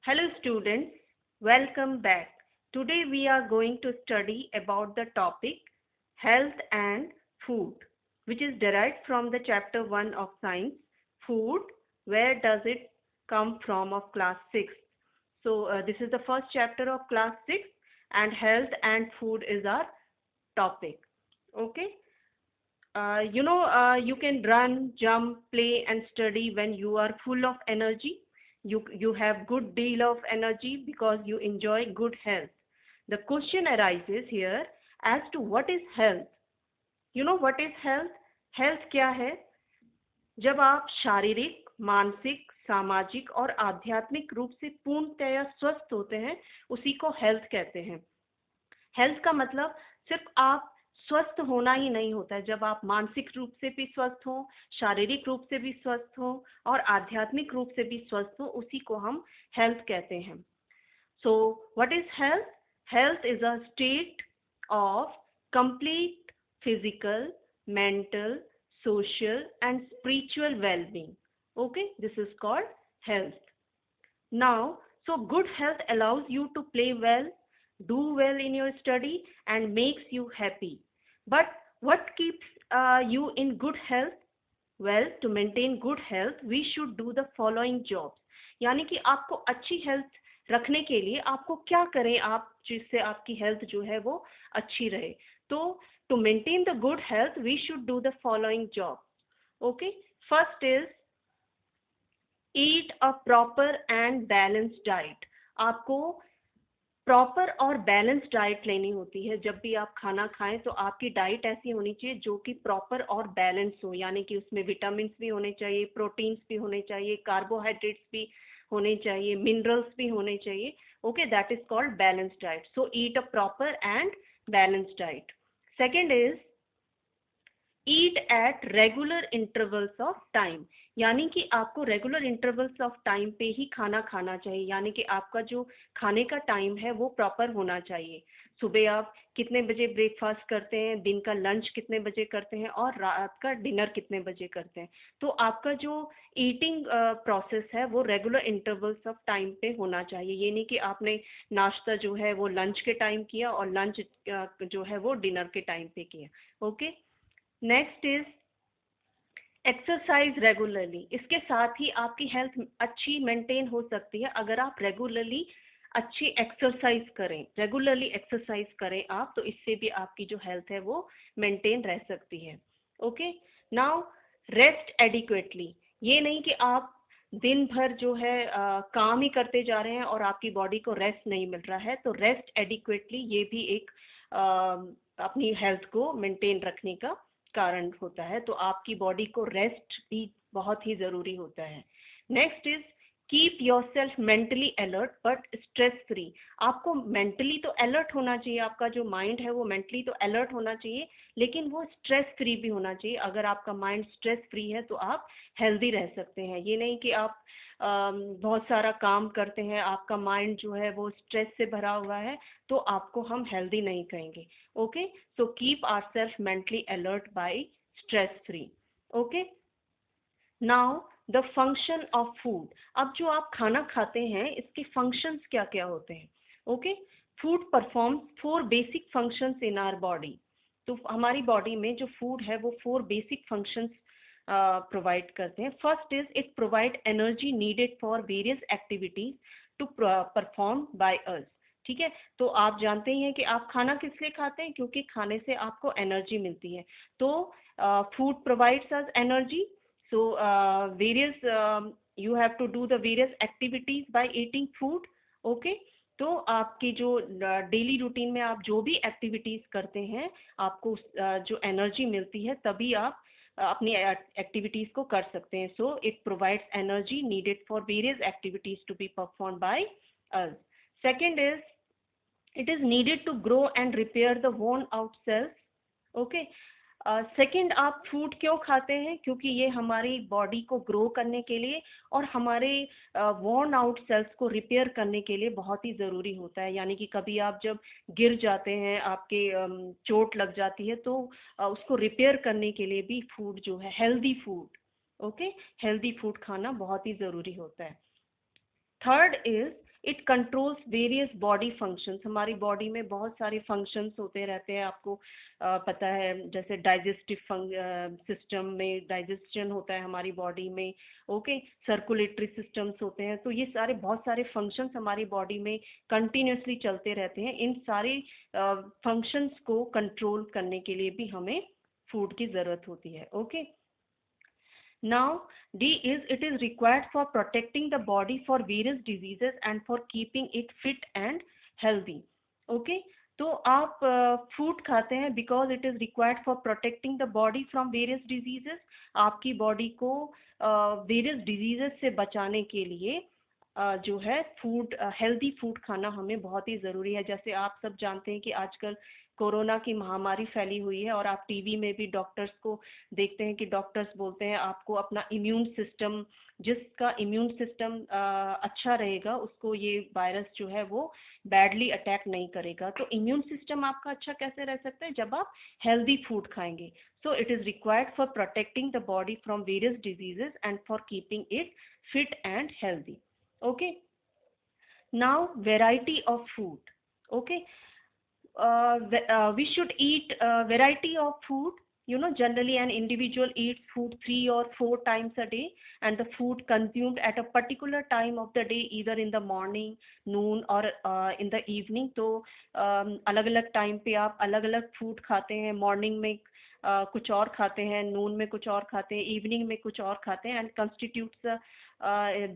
Hello students, welcome back. Today we are going to study about the topic health and food, which is derived from the chapter 1 of science, food, where does it come from, of class 6. So this is the first chapter of class 6 and health and food is our topic. Okay. You can run, jump, play, and study when you are full of energy. You have good deal of energy because you enjoy good health. The question arises here as to what is health. You know what is health? Health क्या है? जब आप शारीरिक, मानसिक, सामाजिक और आध्यात्मिक रूप से पूर्णतया स्वस्थ होते हैं, उसी को हेल्थ कहते हैं। हेल्थ का मतलब सिर्फ आप स्वस्थ होना ही नहीं होता है। जब आप मानसिक रूप से भी स्वस्थ हो, शारीरिक रूप से भी स्वस्थ हो और आध्यात्मिक रूप से भी स्वस्थ हो, उसी को हम हेल्थ कहते हैं। So what is health? Health is a state of complete physical, mental, social and spiritual well-being. Okay, this is called health. Now, so good health allows you to play well, do well in your study, and makes you happy. But what keeps you in good health? Well, to maintain good health, we should do the following jobs. यानी कि आपको अच्छी health रखने के लिए आपको क्या करें आप, जिससे आपकी हेल्थ जो है वो अच्छी रहे। तो to maintain the good health, we should do the following jobs. Okay, first is eat a proper and balance diet. आपको प्रॉपर और बैलेंस डाइट लेनी होती है। जब भी आप खाना खाएं तो आपकी डाइट ऐसी होनी चाहिए जो कि प्रॉपर और बैलेंस हो, यानी कि उसमें विटामिन भी होने चाहिए, प्रोटीन्स भी होने चाहिए, कार्बोहाइड्रेट्स भी होने चाहिए, मिनरल्स भी होने चाहिए। Okay, that is called balance diet. So eat a proper and balance diet. Second is eat at regular intervals of time. यानी कि आपको रेगुलर इंटरवल्स ऑफ टाइम पे ही खाना खाना चाहिए, यानी कि आपका जो खाने का टाइम है वो प्रॉपर होना चाहिए। सुबह आप कितने बजे ब्रेकफास्ट करते हैं, दिन का लंच कितने बजे करते हैं और रात का डिनर कितने बजे करते हैं। तो आपका जो ईटिंग प्रोसेस है वो रेगुलर इंटरवल्स ऑफ टाइम पे होना चाहिए। ये नहीं कि आपने नाश्ता जो है वो लंच के टाइम किया और लंच जो है वो डिनर के टाइम पे किया। Okay, next is exercise regularly. इसके साथ ही आपकी हेल्थ अच्छी मेंटेन हो सकती है अगर आप रेगुलरली अच्छी एक्सरसाइज करें। रेगुलरली एक्सरसाइज करें आप, तो इससे भी आपकी जो हेल्थ है वो मेंटेन रह सकती है। Okay, now rest adequately. ये नहीं कि आप दिन भर जो है काम ही करते जा रहे हैं और आपकी बॉडी को रेस्ट नहीं मिल रहा है। तो रेस्ट एडिक्वेटली ये भी एक अपनी हेल्थ को मेंटेन रखने का कारण होता है। तो आपकी बॉडी को रेस्ट भी बहुत ही ज़रूरी होता है। Next is keep your self mentally alert but stress free. आपको मेंटली तो अलर्ट होना चाहिए, आपका जो माइंड है वो मेंटली तो अलर्ट होना चाहिए, लेकिन वो स्ट्रेस फ्री भी होना चाहिए। अगर आपका माइंड स्ट्रेस फ्री है तो आप हेल्दी रह सकते हैं। ये नहीं कि आप बहुत सारा काम करते हैं, आपका माइंड जो है वो स्ट्रेस से भरा हुआ है, तो आपको हम हेल्दी नहीं कहेंगे। Okay, so keep our self mentally alert by stress free. Okay, now the function of food. अब जो आप खाना खाते हैं इसके फंक्शंस क्या क्या होते हैं। Okay, food performs 4 basic functions in our body. तो हमारी बॉडी में जो फूड है वो 4 बेसिक फंक्शंस प्रोवाइड करते हैं। First is it provide energy needed for various activities to perform by us. ठीक है, तो आप जानते ही हैं कि आप खाना किस लिए खाते हैं, क्योंकि खाने से आपको एनर्जी मिलती है। तो food provides us energy. So you have to do the various activities by eating food. Okay, तो आपकी जो डेली रूटीन में आप जो भी एक्टिविटीज करते हैं, आपको जो एनर्जी मिलती है तभी आप अपनी एक्टिविटीज को कर सकते हैं। So it provides energy needed for various activities to be perform by us. Second is it is needed to grow and repair the worn out cells. Okay, second आप फूड क्यों खाते हैं, क्योंकि ये हमारी बॉडी को ग्रो करने के लिए और हमारे वॉर्न आउट सेल्स को रिपेयर करने के लिए बहुत ही ज़रूरी होता है। यानी कि कभी आप जब गिर जाते हैं, आपके चोट लग जाती है, तो उसको रिपेयर करने के लिए भी फूड जो है healthy food, okay, healthy food खाना बहुत ही ज़रूरी होता है। Third is it controls various body functions. हमारी बॉडी में बहुत सारे फंक्शंस होते रहते हैं, आपको पता है, जैसे डाइजेस्टिव सिस्टम में डाइजेशन होता है हमारी बॉडी में, ओके, सर्कुलेटरी सिस्टम्स होते हैं, तो ये सारे बहुत सारे फंक्शंस हमारी बॉडी में कंटिन्यूसली चलते रहते हैं। इन सारे फंक्शंस को कंट्रोल करने के लिए भी हमें फूड की ज़रूरत होती है, okay. Now, D is it is required for protecting the body for various diseases and for keeping it fit and healthy. Okay? तो आप फूड खाते हैं because it is required for protecting the body from various diseases. आपकी body को various diseases से बचाने के लिए जो है फूड, हेल्दी फूड खाना हमें बहुत ही ज़रूरी है। जैसे आप सब जानते हैं कि आजकल कोरोना की महामारी फैली हुई है और आप टीवी में भी डॉक्टर्स को देखते हैं कि डॉक्टर्स बोलते हैं आपको अपना इम्यून सिस्टम, जिसका इम्यून सिस्टम अच्छा रहेगा उसको ये वायरस जो है वो बैडली अटैक नहीं करेगा। तो इम्यून सिस्टम आपका अच्छा कैसे रह सकता है? जब आप हेल्दी फूड खाएंगे। So it is required for protecting the body from various diseases and for keeping it fit and healthy. Okay, now variety of food. Okay, we should eat variety of food. You know, generally an individual eats food 3 or 4 times a day, and the food consumed at a particular time of the day, either in the morning, noon or in the evening. तो अलग अलग time पे आप अलग अलग food खाते हैं। Morning में कुछ और खाते हैं, नून में कुछ और खाते हैं, इवनिंग में कुछ और खाते हैं, and constitutes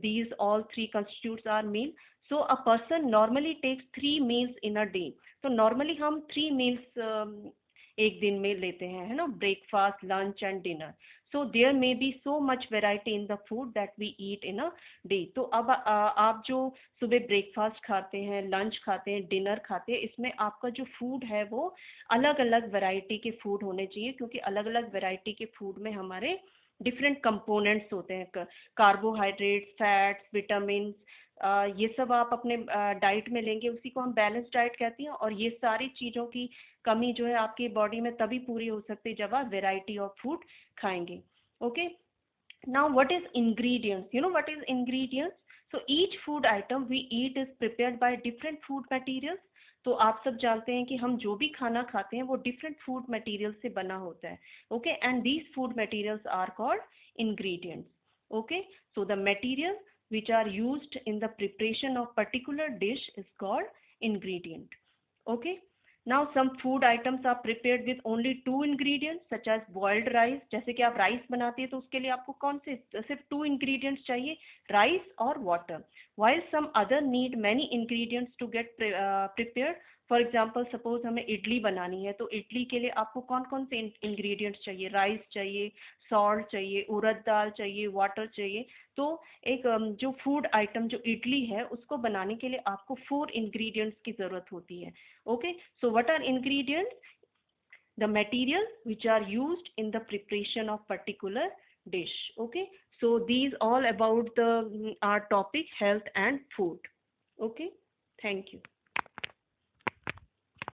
these all three constitutes our meal. So a person normally takes 3 meals in a day. तो नॉर्मली हम 3 meals एक दिन में लेते हैं, है ना, breakfast, lunch and dinner. So there may be so much variety in the food that we eat in a day. तो अब आप जो सुबह ब्रेकफास्ट खाते हैं, लंच खाते हैं, डिनर खाते हैं, इसमें आपका जो फूड है वो अलग अलग वैरायटी के फूड होने चाहिए, क्योंकि अलग अलग वैरायटी के फूड में हमारे डिफरेंट कंपोनेंट्स होते हैं, कार्बोहाइड्रेट्स, फैट्स, विटामिन, ये सब आप अपने डाइट में लेंगे, उसी को हम बैलेंस डाइट कहते हैं। और ये सारी चीज़ों की कमी जो है आपकी बॉडी में तभी पूरी हो सकती है जब आप वेराइटी ऑफ फूड खाएंगे, okay. Now what is ingredients? You know what is ingredients? So each food item we eat is prepared by different food materials. तो आप सब जानते हैं कि हम जो भी खाना खाते हैं वो डिफरेंट फूड मटेरियल से बना होता है, okay, and these food materials are called ingredients. Okay, so the material which are used in the preparation of particular dish is called ingredient. Okay, now some food items are prepared with only 2 ingredients such as boiled rice. जैसे कि आप rice बनाते हैं तो उसके लिए आपको कौन से सिर्फ 2 ingredients चाहिए, राइस और water, while some other need many ingredients to get prepared. For example, suppose हमें इडली बनानी है तो इडली के लिए आपको कौन कौन से इंग्रेडिएंट्स चाहिए? राइस चाहिए, सॉल्ट चाहिए, उड़द दाल चाहिए, वाटर चाहिए। तो एक जो फूड आइटम जो इडली है उसको बनाने के लिए आपको 4 इंग्रेडिएंट्स की ज़रूरत होती है, okay. So what are ingredients? The material which are used in the preparation of particular dish, okay. So these all about the our topic health and food, okay. Thank you.